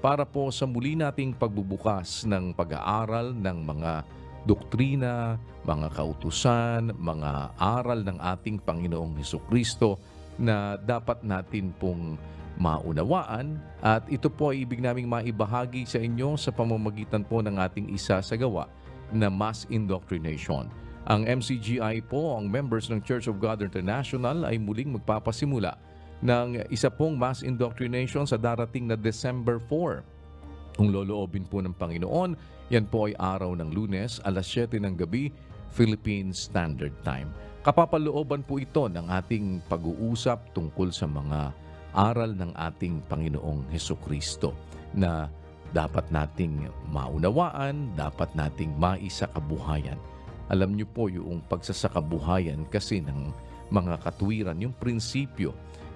para po sa muli nating pagbubukas ng pag-aaral ng mga doktrina, mga kautusan, mga aral ng ating Panginoong Hesukristo na dapat natin pong maunawaan, at ito po ay ibig naming maibahagi sa inyo sa pamamagitan po ng ating isasagawa na mass indoctrination. Ang MCGI po, ang members ng Church of God International, ay muling magpapasimula ng isa pong mass indoctrination sa darating na December 4. Kung loloobin po ng Panginoon, yan po ay araw ng Lunes, alas 7 ng gabi, Philippine Standard Time. Kapapalooban po ito ng ating pag-uusap tungkol sa mga aral ng ating Panginoong Hesukristo na dapat nating maunawaan, dapat nating maisakabuhayan. Alam niyo po yung pagsasakabuhayan kasi ng mga katwiran, yung prinsipyo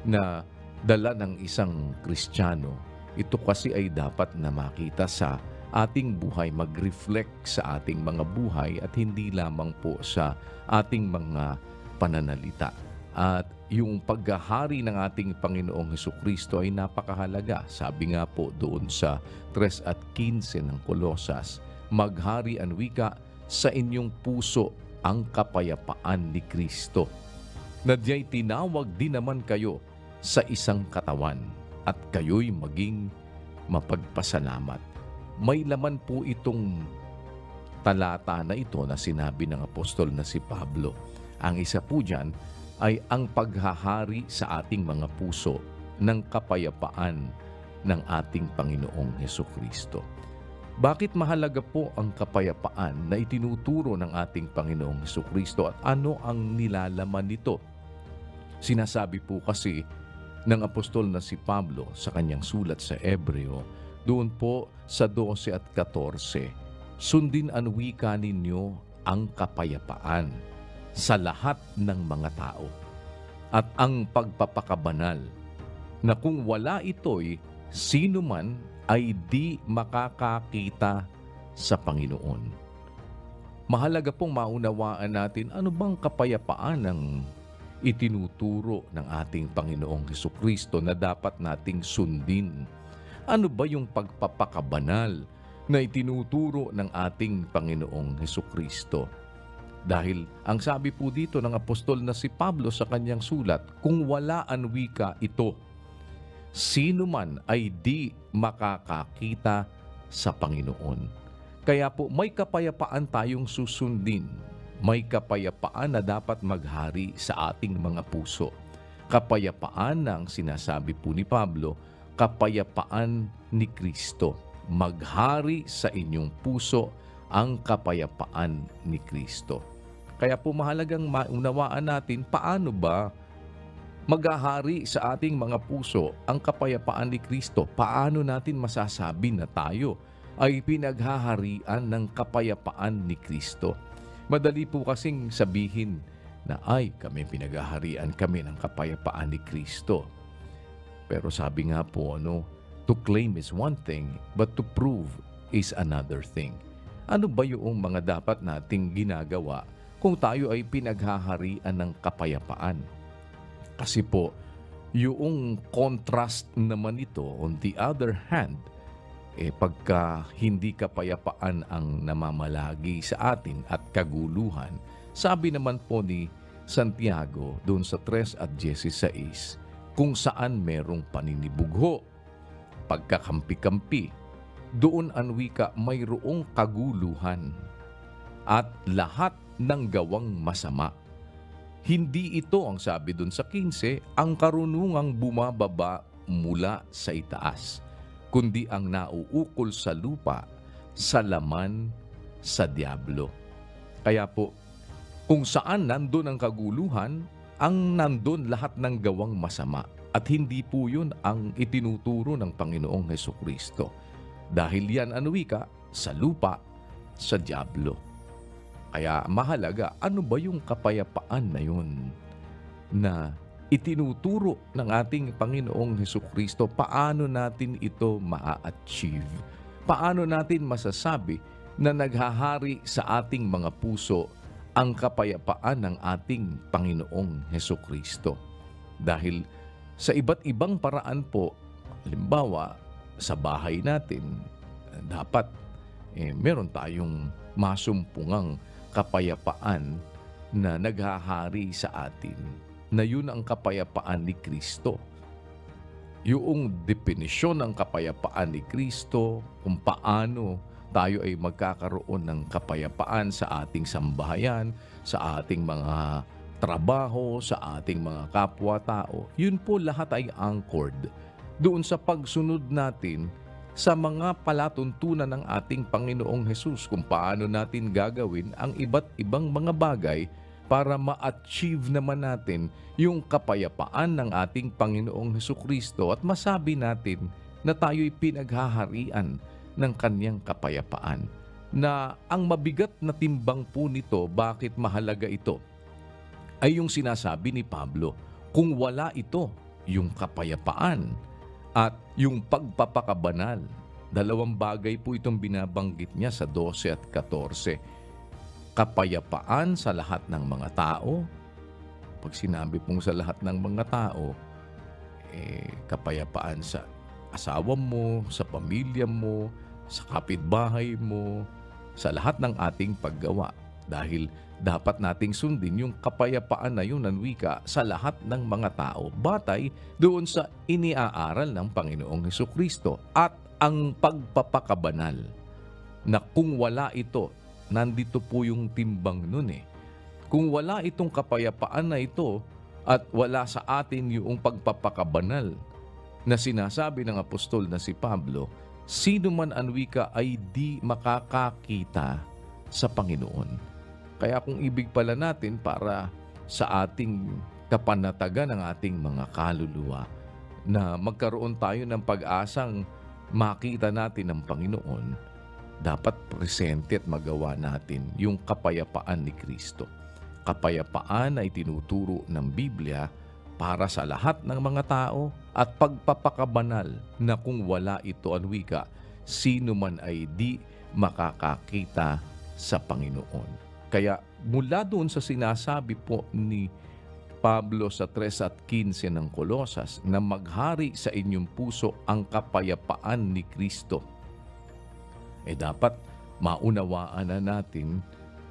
na dala ng isang Kristiyano, ito kasi ay dapat na makita sa ating buhay, mag-reflect sa ating mga buhay at hindi lamang po sa ating mga pananalita. At yung paghahari ng ating Panginoong Hesukristo ay napakahalaga. Sabi nga po doon sa 3:15 ng Kolosas, maghari ang wika sa inyong puso ang kapayapaan ni Kristo. Nadya'y tinawag din naman kayo sa isang katawan at kayo'y maging mapagpasalamat. May laman po itong talata na ito na sinabi ng apostol na si Pablo. Ang isa po dyan ay ang paghahari sa ating mga puso ng kapayapaan ng ating Panginoong Hesukristo. Bakit mahalaga po ang kapayapaan na itinuturo ng ating Panginoong Hesukristo at ano ang nilalaman nito? Sinasabi po kasi ng apostol na si Pablo sa kanyang sulat sa Hebreo, doon po sa 12 at 14, sundin ang wika ninyo ang kapayapaan sa lahat ng mga tao at ang pagpapakabanal, na kung wala ito'y sino man ay di makakakita sa Panginoon. Mahalaga pong maunawaan natin ano bang kapayapaan ng itinuturo ng ating Panginoong Hesukristo na dapat nating sundin. Ano ba yung pagpapakabanal na itinuturo ng ating Panginoong Hesukristo? Dahil ang sabi po dito ng apostol na si Pablo sa kanyang sulat, kung wala ang wika ito, sino man ay di makakakita sa Panginoon. Kaya po may kapayapaan tayong susundin. May kapayapaan na dapat maghari sa ating mga puso. Kapayapaan na ang sinasabi po ni Pablo, kapayapaan ni Kristo. Maghari sa inyong puso ang kapayapaan ni Kristo. Kaya po mahalagang maunawaan natin paano ba maghahari sa ating mga puso ang kapayapaan ni Kristo. Paano natin masasabi na tayo ay pinaghaharian ng kapayapaan ni Kristo? Madali po kasing sabihin na ay kami pinaghaharian kami ng kapayapaan ni Kristo. Pero sabi nga po, to claim is one thing, but to prove is another thing. Ano ba yung mga dapat nating ginagawa kung tayo ay pinaghaharian ng kapayapaan? Kasi po, yung contrast naman ito, on the other hand, pagka hindi kapayapaan ang namamalagi sa atin at kaguluhan, sabi naman po ni Santiago doon sa 3:16, kung saan merong paninibugho, pagkakampi-kampi, doon ang wika mayroong kaguluhan at lahat ng gawang masama. Hindi ito, ang sabi doon sa 15, ang karunungang bumababa mula sa itaas, kundi ang nauukol sa lupa, sa laman, sa diablo. Kaya po, kung saan nandun ang kaguluhan, ang nandun lahat ng gawang masama. At hindi po yun ang itinuturo ng Panginoong Hesukristo. Dahil yan ang wika sa lupa, sa diablo. Kaya mahalaga, ano ba yung kapayapaan na yun na itinuturo ng ating Panginoong Hesukristo? Paano natin ito maa-achieve? Paano natin masasabi na naghahari sa ating mga puso ang kapayapaan ng ating Panginoong Hesukristo? Dahil sa iba't ibang paraan po, halimbawa, sa bahay natin, dapat meron tayong masumpungang kapayapaan na naghahari sa atin, na yun ang kapayapaan ni Kristo. Yung definisyon ng kapayapaan ni Kristo, kung paano tayo ay magkakaroon ng kapayapaan sa ating sambahayan, sa ating mga trabaho, sa ating mga kapwa-tao, yun po lahat ay anchored doon sa pagsunod natin sa mga palatuntunan ng ating Panginoong Hesus, kung paano natin gagawin ang iba't ibang mga bagay para ma-achieve naman natin yung kapayapaan ng ating Panginoong Hesukristo at masabi natin na tayo'y pinaghaharian ng kanyang kapayapaan. Na ang mabigat na timbang po nito, bakit mahalaga ito, ay yung sinasabi ni Pablo, kung wala ito, yung kapayapaan at yung pagpapakabanal. Dalawang bagay po itong binabanggit niya sa 12 at 14. Kapayapaan sa lahat ng mga tao. Pag sinabi pong sa lahat ng mga tao, kapayapaan sa asawa mo, sa pamilya mo, sa kapitbahay mo, sa lahat ng ating paggawa. Dahil dapat nating sundin yung kapayapaan na yun ng wika sa lahat ng mga tao, batay doon sa iniaaral ng Panginoong Hesukristo. At ang pagpapakabanal, na kung wala ito, nandito po yung timbang nun Kung wala itong kapayapaan na ito at wala sa atin yung pagpapakabanal na sinasabi ng apostol na si Pablo, sino man ang wika ay di makakakita sa Panginoon. Kaya kung ibig pala natin para sa ating kapanatagan ng ating mga kaluluwa, na magkaroon tayo ng pag-asang makita natin ng Panginoon, dapat presente at magawa natin yung kapayapaan ni Kristo. Kapayapaan ay tinuturo ng Biblia para sa lahat ng mga tao at pagpapakabanal na kung wala ito ang wika, sino man ay di makakakita sa Panginoon. Kaya mula doon sa sinasabi po ni Pablo sa 3 at 15 ng Kolosas na maghari sa inyong puso ang kapayapaan ni Kristo, dapat maunawaan na natin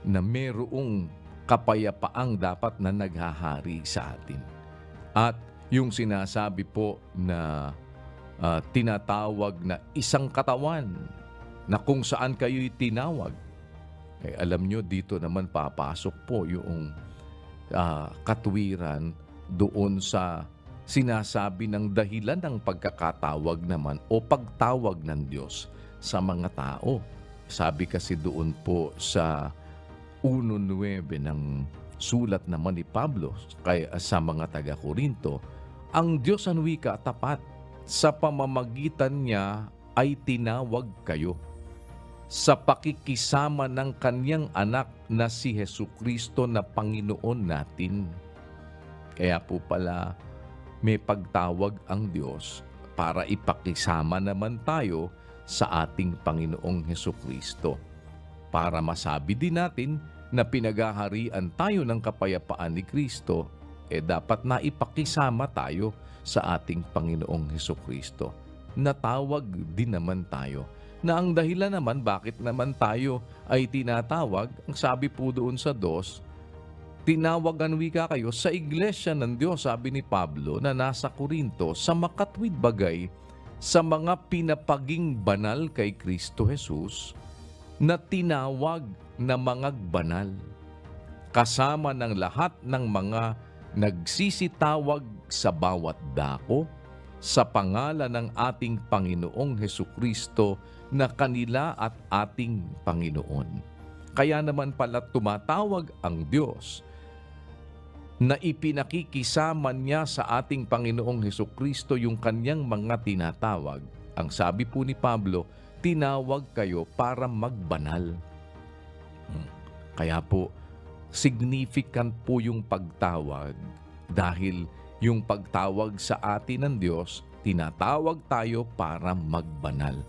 na mayroong kapayapaang dapat na naghahari sa atin. At yung sinasabi po na tinatawag na isang katawan, na kung saan kayo'y tinawag, alam nyo, dito naman papasok po yung katwiran doon sa sinasabi ng dahilan ng pagkakatawag naman o pagtawag ng Diyos sa mga tao. Sabi kasi doon po sa 1:9 ng sulat naman ni Pablo sa mga taga-Korinto, ang Diyos ang wika tapat, sa pamamagitan niya ay tinawag kayo sa pakikisama ng kanyang anak na si Hesukristo na Panginoon natin. Kaya po pala may pagtawag ang Diyos para ipakisama naman tayo sa ating Panginoong Hesukristo. Para masabi din natin na pinaghaharian tayo ng kapayapaan ni Kristo, dapat na ipakisama tayo sa ating Panginoong Hesukristo. Natawag din naman tayo. Na ang dahilan naman bakit naman tayo ay tinatawag, ang sabi po doon sa 2, tinawagan wika kayo sa iglesia ng Diyos, sabi ni Pablo na nasa Korinto, sa makatwid bagay sa mga pinapaging banal kay Kristo Jesus, na tinawag na mga banal, kasama ng lahat ng mga nagsisitawag sa bawat dako, sa pangalan ng ating Panginoong Hesukristo na kanila at ating Panginoon. Kaya naman pala tumatawag ang Diyos na ipinakikisama niya sa ating Panginoong Hesukristo yung kanyang mga tinatawag. Ang sabi po ni Pablo, tinawag kayo para magbanal. Kaya po, significant po yung pagtawag dahil yung pagtawag sa atin ng Diyos, tinatawag tayo para magbanal.